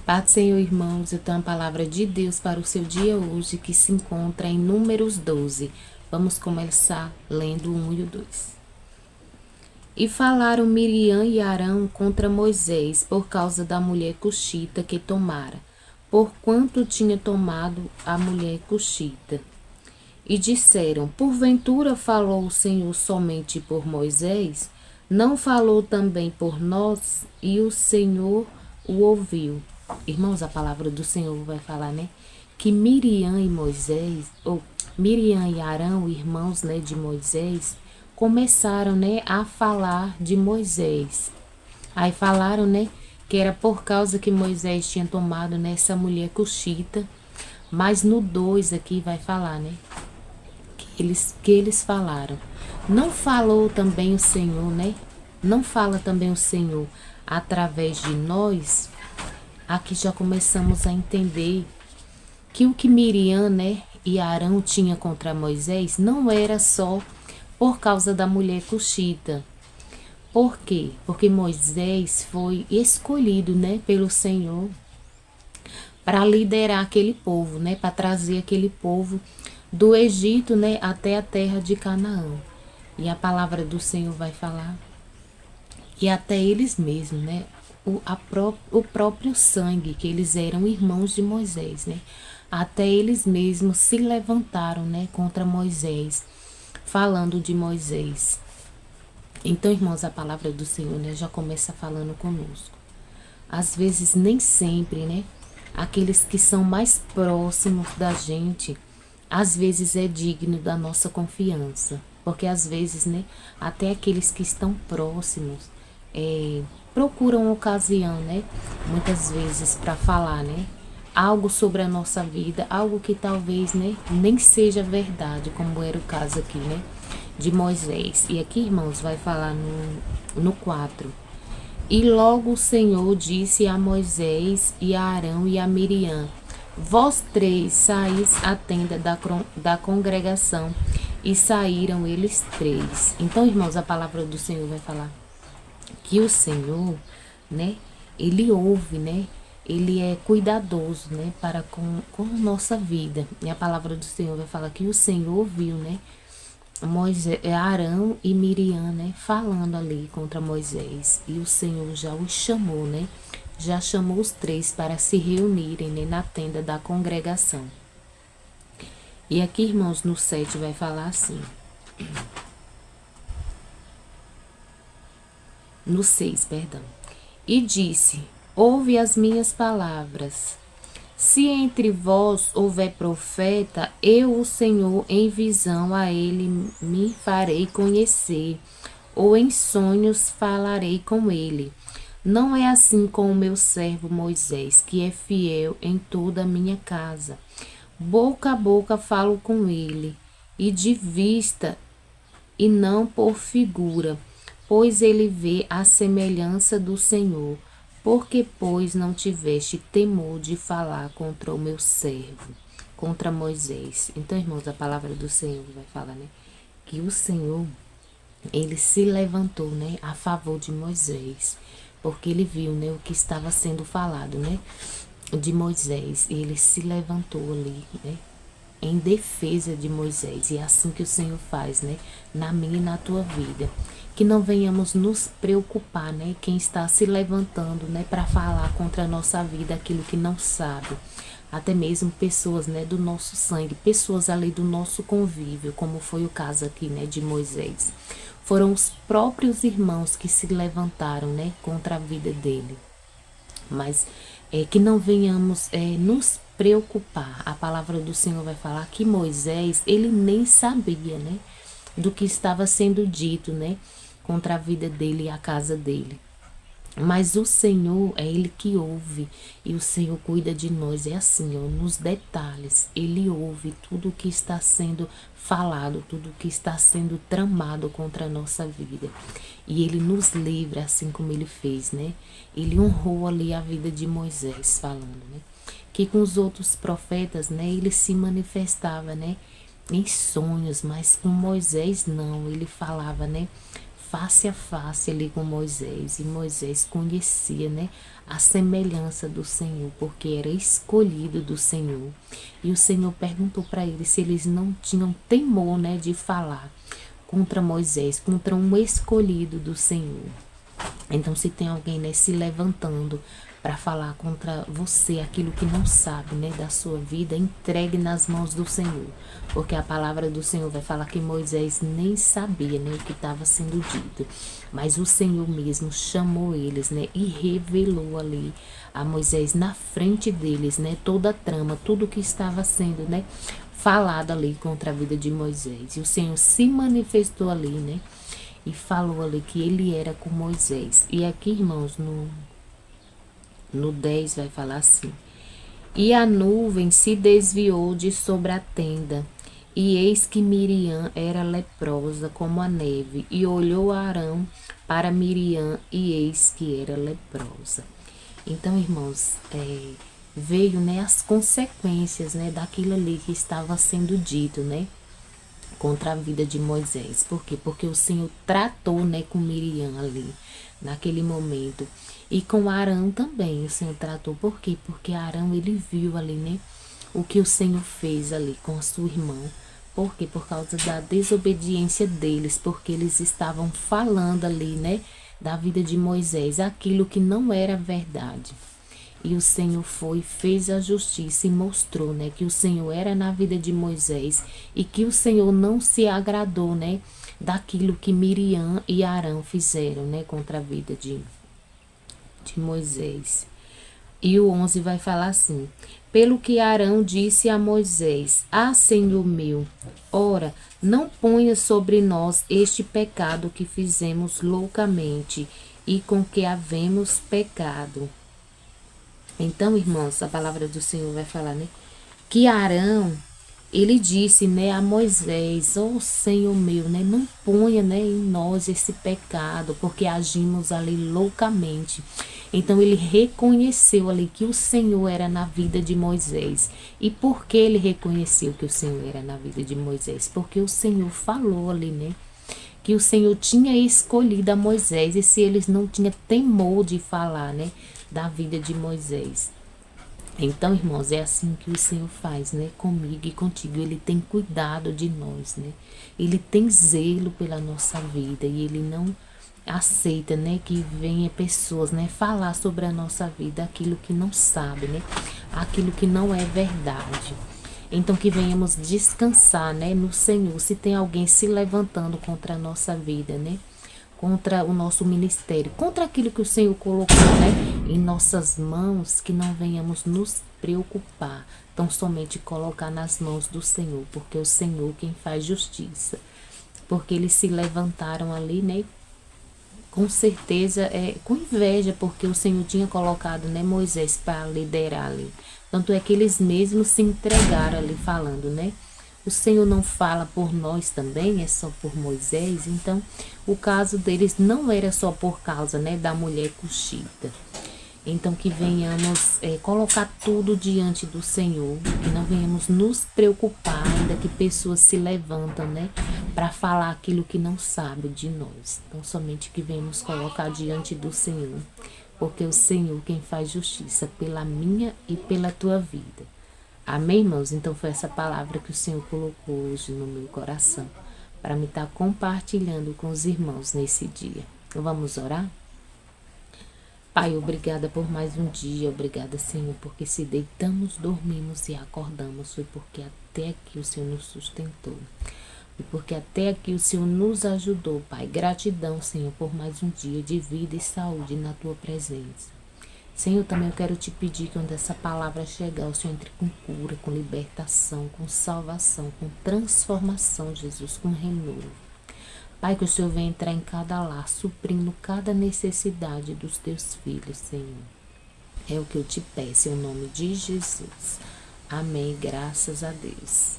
Pai do Senhor, irmãos, eu tenho uma palavra de Deus para o seu dia hoje, que se encontra em Números 12. Vamos começar lendo o 1 e o 2. E falaram Miriam e Arão contra Moisés por causa da mulher cuxita que tomara, porquanto tinha tomado a mulher cuxita. E disseram, porventura falou o Senhor somente por Moisés? Não falou também por nós? E o Senhor o ouviu. Irmãos, a palavra do Senhor vai falar, né? Que Miriam e Moisés, ou Miriam e Arão, irmãos, né, de Moisés, começaram, né, a falar de Moisés. Aí falaram, né, que era por causa que Moisés tinha tomado nessa mulher cuxita. Mas no 2 aqui vai falar, né? Que eles falaram. Não falou também o Senhor, né? Não fala também o Senhor através de nós. Aqui já começamos a entender que o que Miriam, né, e Arão tinha contra Moisés não era só por causa da mulher cuxita. Por quê? Porque Moisés foi escolhido, né, pelo Senhor para liderar aquele povo, né, para trazer aquele povo do Egito, né, até a terra de Canaã. E a palavra do Senhor vai falar que até eles mesmos, né, o próprio sangue, que eles eram irmãos de Moisés, né, até eles mesmos se levantaram, né, contra Moisés, falando de Moisés. Então, irmãos, a palavra do Senhor, né, já começa falando conosco. Às vezes, nem sempre, né, aqueles que são mais próximos da gente, às vezes é digno da nossa confiança. Porque às vezes, né, até aqueles que estão próximos procuram ocasião, né, muitas vezes para falar, né, algo sobre a nossa vida, algo que talvez, né, nem seja verdade, como era o caso aqui, né, de Moisés. E aqui, irmãos, vai falar no 4. E logo o Senhor disse a Moisés e a Arão e a Miriam, vós três saís à tenda da congregação. E saíram eles três. Então, irmãos, a palavra do Senhor vai falar que o Senhor, né, ele ouve, né, ele é cuidadoso, né, para com a nossa vida. E a palavra do Senhor vai falar que o Senhor ouviu, né, Moisés, Arão e Miriam, né, falando ali contra Moisés. E o Senhor já os chamou, né, já chamou os três para se reunirem, né, na tenda da congregação. E aqui, irmãos, no 7 vai falar assim. No 6, perdão. E disse, ouve as minhas palavras. Se entre vós houver profeta, eu, o Senhor, em visão a ele me farei conhecer, ou em sonhos falarei com ele. Não é assim com o meu servo Moisés, que é fiel em toda a minha casa. Boca a boca falo com ele, e de vista, e não por figura, pois ele vê a semelhança do Senhor. Porque, pois, não tiveste temor de falar contra o meu servo, contra Moisés. Então, irmãos, a palavra do Senhor vai falar, né? Que o Senhor, ele se levantou, né? A favor de Moisés. Porque ele viu, né? O que estava sendo falado, né? De Moisés. E ele se levantou ali, né? Em defesa de Moisés. E é assim que o Senhor faz, né? Na minha e na tua vida. Que não venhamos nos preocupar, né? Quem está se levantando, né? Para falar contra a nossa vida aquilo que não sabe. Até mesmo pessoas, né? Do nosso sangue. Pessoas ali do nosso convívio. Como foi o caso aqui, né? De Moisés. Foram os próprios irmãos que se levantaram, né? Contra a vida dele. Mas que não venhamos nos preocupar. A palavra do Senhor vai falar que Moisés, ele nem sabia, né, do que estava sendo dito, né, contra a vida dele e a casa dele. Mas o Senhor é Ele que ouve e o Senhor cuida de nós. É assim, ó, nos detalhes. Ele ouve tudo o que está sendo falado, tudo o que está sendo tramado contra a nossa vida. E Ele nos livra, assim como Ele fez, né? Ele honrou ali a vida de Moisés, falando, né? Que com os outros profetas, né? Ele se manifestava, né? Em sonhos, mas com Moisés não. Ele falava, né? face a face ali com Moisés. E Moisés conhecia, né, a semelhança do Senhor, porque era escolhido do Senhor. E o Senhor perguntou para eles se eles não tinham temor, né, de falar contra Moisés, contra um escolhido do Senhor. Então, se tem alguém, né, se levantando para falar contra você, aquilo que não sabe, né, da sua vida, entregue nas mãos do Senhor. Porque a palavra do Senhor vai falar que Moisés nem sabia, né, o que estava sendo dito. Mas o Senhor mesmo chamou eles, né, e revelou ali a Moisés na frente deles, né, toda a trama, tudo que estava sendo, né, falado ali contra a vida de Moisés. E o Senhor se manifestou ali, né, e falou ali que ele era com Moisés. E aqui, irmãos, no 10 vai falar assim: e a nuvem se desviou de sobre a tenda, e eis que Miriam era leprosa como a neve, e olhou Arão para Miriam, e eis que era leprosa. Então, irmãos, veio, né, as consequências, né, daquilo ali que estava sendo dito, né, contra a vida de Moisés. Por quê? Porque o Senhor tratou, né, com Miriam ali, naquele momento. E com Arão também o Senhor tratou. Por quê? Porque Arão, ele viu ali, né, o que o Senhor fez ali com a sua irmã. Por quê? Por causa da desobediência deles, porque eles estavam falando ali, né, da vida de Moisés, aquilo que não era verdade. E o Senhor foi, fez a justiça e mostrou, né, que o Senhor era na vida de Moisés e que o Senhor não se agradou, né, daquilo que Miriam e Arão fizeram, né, contra a vida de Moisés. E o 11 vai falar assim: pelo que Arão disse a Moisés: ah, Senhor meu, ora, não ponha sobre nós este pecado que fizemos loucamente e com que havemos pecado. Então, irmãos, a palavra do Senhor vai falar, né, que Arão, ele disse, né, a Moisés: oh, Senhor meu, né, não ponha, né, em nós esse pecado, porque agimos ali loucamente. Então, ele reconheceu ali que o Senhor era na vida de Moisés. E por que ele reconheceu que o Senhor era na vida de Moisés? Porque o Senhor falou ali, né, que o Senhor tinha escolhido a Moisés, e se eles não tinham temor de falar, né, da vida de Moisés. Então, irmãos, é assim que o Senhor faz, né, comigo e contigo. Ele tem cuidado de nós, né, ele tem zelo pela nossa vida, e ele não aceita, né, que venha pessoas, né, falar sobre a nossa vida aquilo que não sabe, né, aquilo que não é verdade. Então, que venhamos descansar, né, no Senhor. Se tem alguém se levantando contra a nossa vida, né, contra o nosso ministério, contra aquilo que o Senhor colocou, né, em nossas mãos, que não venhamos nos preocupar, tão somente colocar nas mãos do Senhor, porque é o Senhor quem faz justiça. Porque eles se levantaram ali, né, com certeza, com inveja, porque o Senhor tinha colocado, né, Moisés para liderar ali. Tanto é que eles mesmos se entregaram ali falando, né, o Senhor não fala por nós também, é só por Moisés. Então, o caso deles não era só por causa, né, da mulher cuxita. Então, que venhamos colocar tudo diante do Senhor, que não venhamos nos preocupar ainda que pessoas se levantam, né, para falar aquilo que não sabe de nós. Então, somente que venhamos colocar diante do Senhor, porque é o Senhor quem faz justiça pela minha e pela tua vida. Amém, irmãos? Então, foi essa palavra que o Senhor colocou hoje no meu coração, para me estar compartilhando com os irmãos nesse dia. Vamos orar? Pai, obrigada por mais um dia, obrigada, Senhor, porque se deitamos, dormimos e acordamos, foi porque até aqui o Senhor nos sustentou. E porque até aqui o Senhor nos ajudou, Pai. Gratidão, Senhor, por mais um dia de vida e saúde na tua presença. Senhor, também eu quero te pedir que quando essa palavra chegar, o Senhor entre com cura, com libertação, com salvação, com transformação, Jesus, com renovo. Pai, que o Senhor venha entrar em cada lar, suprindo cada necessidade dos teus filhos, Senhor. É o que eu te peço, em nome de Jesus. Amém, graças a Deus.